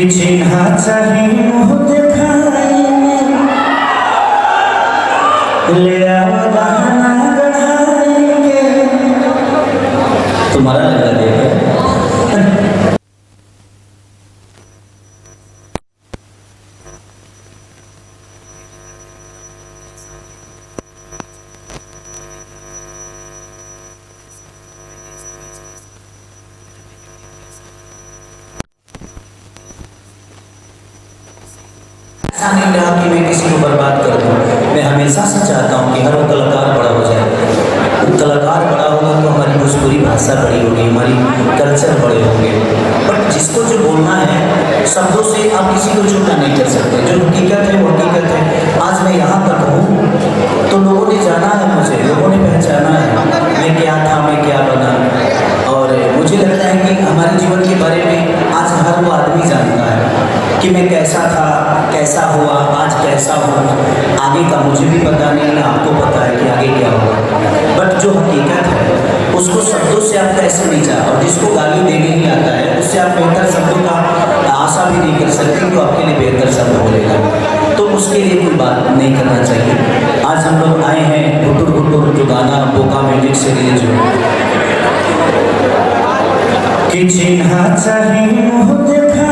कि चिन्हा चाहे मुँह दिखाई ले आओ बहाना गढ़ाई के। तुम्हारा लगा देगा ऐसा नहीं रहा कि मैं किसी को बर्बाद कर दूं। मैं हमेशा से चाहता हूं कि हर वो कलाकार बड़ा हो जाए। कलाकार बड़ा होगा तो हमारी भोजपुरी भाषा बड़ी होगी, हमारी कल्चर बड़े होंगे। बट जिसको जो बोलना है शब्दों से आप किसी को झूठा नहीं कर सकते। जो हकीकत है वो हकीकत है। आज मैं यहाँ तक हूँ तो लोगों ने जाना है मुझे, लोगों ने पहचाना है मैं क्या था, मैं क्या बना। और मुझे लगता है कि हमारे जीवन के बारे में आज हर वो आदमी जानता है कि मैं कैसा था, कैसा हुआ, आज कैसा हूँ। आगे का मुझे भी पता नहीं है, आपको पता है कि आगे क्या होगा। बट जो हकीकत है उसको शब्दों से आप कैसे नहीं चाह, और जिसको गाली देने ही आता है उससे आप बेहतर शब्दों का आशा भी नहीं कर सकते कि वो आपके लिए बेहतर शब्द बोलेगा। तो उसके लिए कोई बात नहीं करना चाहिए। आज हम लोग आए हैं घुटुर घुटुर जो गाना बोका म्यूजिक से रिलीज हुआ कि चिन्हा चाहे मुँह दिखाई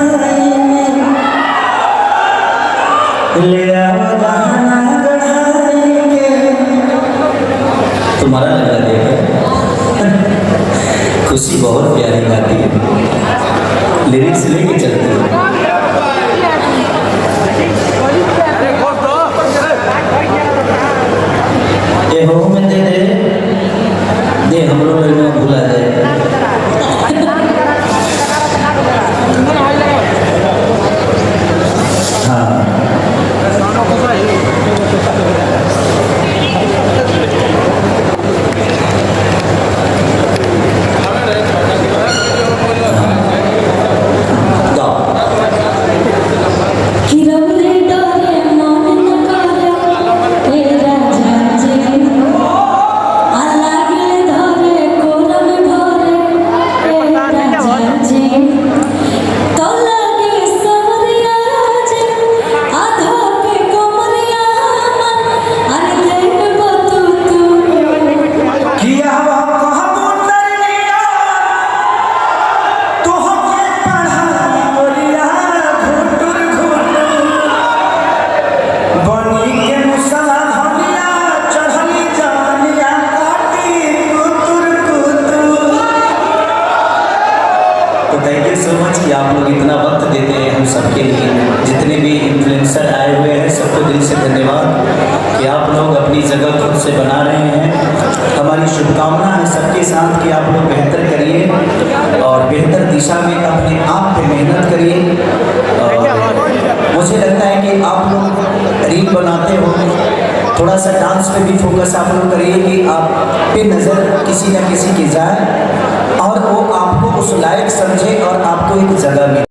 ले आओ बहाना गढ़ाई के। तुम्हारा लगा देगा खुशी बहुत प्यारी गाती है, लिरिक्स लेके चलती है। ये हो में दे दे हम लोग में भूला जाए। थैंक यू सो मच कि आप लोग इतना वक्त देते हैं हम सबके लिए। जितने भी इन्फ्लुएंसर आए हुए हैं सबको दिल से धन्यवाद कि आप लोग अपनी जगह खुद से बना रहे हैं। हमारी शुभकामना है सबके साथ कि आप लोग बेहतर करिए और बेहतर दिशा में अपने आप पे मेहनत करिए। मुझे लगता है कि आप लोग रील बनाते हो, थोड़ा सा डांस पे भी फोकस आप लोग करिए कि आप पे नज़र किसी न किसी की जाए और वो आपको उस लायक समझे और आपको एक जगह मिले।